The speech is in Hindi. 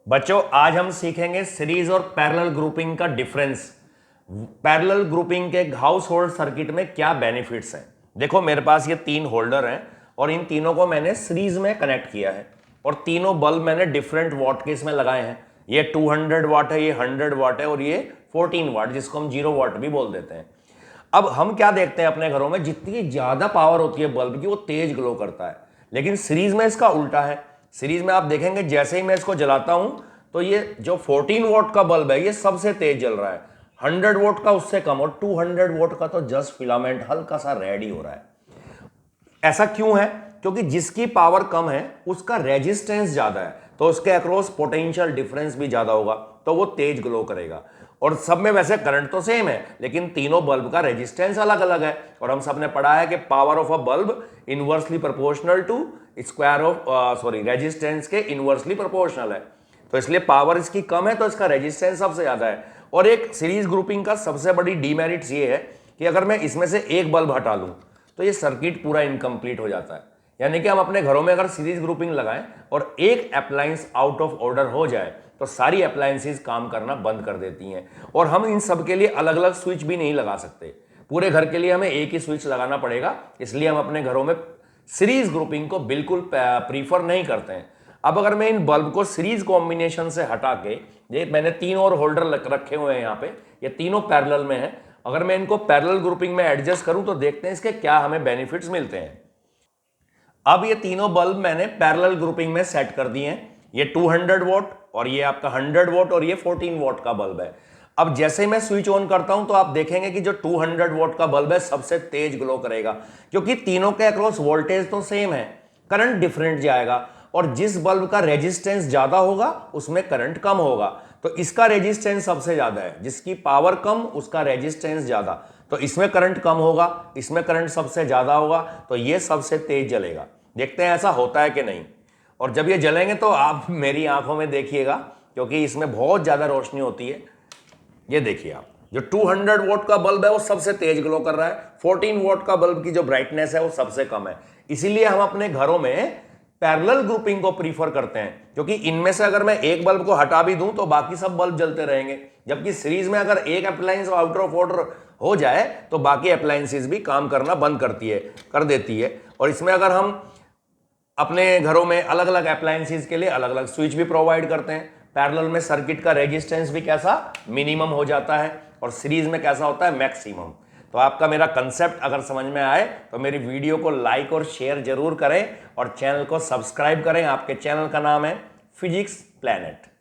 बच्चों आज हम सीखेंगे सीरीज और पैरेलल ग्रुपिंग का डिफरेंस। पैरेलल ग्रुपिंग के हाउस होल्ड सर्किट में क्या बेनिफिट्स हैं। देखो मेरे पास ये 3 होल्डर हैं और इन तीनों को मैंने सीरीज में कनेक्ट किया है और तीनों बल्ब मैंने डिफरेंट वाट के इसमें लगाए हैं। ये 200 वाट है, ये 100 वाट है और ये 14 वाट जिसको हम 0 वाट भी बोल देते हैं। अब हम क्या देखते हैं अपने घरों में, जितनी ज्यादा पावर होती है बल्ब की वो तेज ग्लो करता है, लेकिन सीरीज में इसका उल्टा है। सीरीज में आप देखेंगे जैसे ही मैं इसको जलाता हूं तो ये जो 14 वोल्ट का बल्ब है ये सबसे तेज जल रहा है, 100 वोल्ट का उससे कम और 200 वोल्ट का तो जस्ट फिलामेंट हल्का सा रेड ही हो रहा है। ऐसा क्यों है? क्योंकि जिसकी पावर कम है उसका रेजिस्टेंस ज्यादा है तो उसके अक्रॉस पोटेंशियल डिफरेंस भी ज्यादा होगा तो वो तेज ग्लो करेगा। और सब में वैसे करंट तो सेम है लेकिन तीनों बल्ब का रेजिस्टेंस अलग अलग है। और हम सब ने पढ़ा है कि power of a bulb inversely proportional to square of resistance के इनवर्सली प्रोपोर्शनल है। तो इसलिए पावर इसकी कम है तो इसका रेजिस्टेंस सबसे ज्यादा है। और एक सीरीज ग्रुपिंग का सबसे बड़ी डीमेरिट्स ये है कि अगर मैं इसमें से एक बल्ब हटा लूं तो ये सर्किट पूरा इनकम्प्लीट हो जाता है। यानी कि हम अपने घरों में अगर सीरीज ग्रुपिंग लगाएं और एक अप्लायंस आउट ऑफ ऑर्डर हो जाए तो सारी अप्लायंसेस काम करना बंद कर देती हैं। और हम इन सब के लिए अलग अलग स्विच भी नहीं लगा सकते, पूरे घर के लिए हमें एक ही स्विच लगाना पड़ेगा। इसलिए हम अपने घरों में सीरीज ग्रुपिंग को बिल्कुल प्रीफर नहीं करते हैं। अब अगर मैं इन बल्ब को सीरीज कॉम्बिनेशन से हटा के, ये मैंने 3 और होल्डर रखे हुए हैं यहाँ पे, ये तीनों पैरेलल में हैं, अगर मैं इनको पैरेलल ग्रुपिंग में एडजस्ट करूं तो देखते हैं इसके क्या हमें बेनिफिट्स मिलते हैं। अब ये तीनों बल्ब मैंने पैरेलल ग्रुपिंग में सेट कर दिए हैं। ये 200 वोल्ट और ये आपका 100 वोल्ट और ये 14 वोल्ट का बल्ब है। अब जैसे ही मैं स्विच ऑन करता हूं तो आप देखेंगे कि जो 200 वोल्ट का बल्ब है सबसे तेज ग्लो करेगा, क्योंकि तीनों के अक्रॉस वोल्टेज तो सेम है, करंट डिफरेंट जाएगा। और जिस बल्ब का रेजिस्टेंस ज्यादा होगा उसमें करंट कम होगा, तो इसका रेजिस्टेंस सबसे ज्यादा है। जिसकी पावर कम उसका रेजिस्टेंस ज्यादा, तो इसमें करंट कम होगा, इसमें करंट सबसे ज्यादा होगा, तो ये सबसे तेज जलेगा। देखते हैं ऐसा होता है कि नहीं। और जब ये जलेंगे तो आप मेरी आंखों में देखिएगा क्योंकि इसमें बहुत ज्यादा रोशनी होती है। ये देखिए आप, जो 200 वोल्ट का बल्ब है वो सबसे तेज ग्लो कर रहा है, 14 वोल्ट का बल्ब की जो ब्राइटनेस है वो सबसे कम है। इसीलिए हम अपने घरों में पैरेलल ग्रुपिंग को प्रीफर करते हैं, क्योंकि इनमें से अगर मैं एक बल्ब को हटा भी दूं तो बाकी सब बल्ब जलते रहेंगे। जबकि सीरीज में अगर एक अप्लायंस आउट ऑफ ऑर्डर हो जाए तो बाकी अप्लायंसेस भी काम करना बंद कर देती है। और इसमें अगर हम अपने घरों में अलग अलग अप्लायंसेस के लिए अलग अलग स्विच भी प्रोवाइड करते हैं, पैरेलल में सर्किट का रेजिस्टेंस भी कैसा मिनिमम हो जाता है और सीरीज में कैसा होता है मैक्सिमम। तो आपका मेरा कंसेप्ट अगर समझ में आए तो मेरी वीडियो को लाइक और शेयर जरूर करें और चैनल को सब्सक्राइब करें। आपके चैनल का नाम है फिजिक्स प्लैनेट।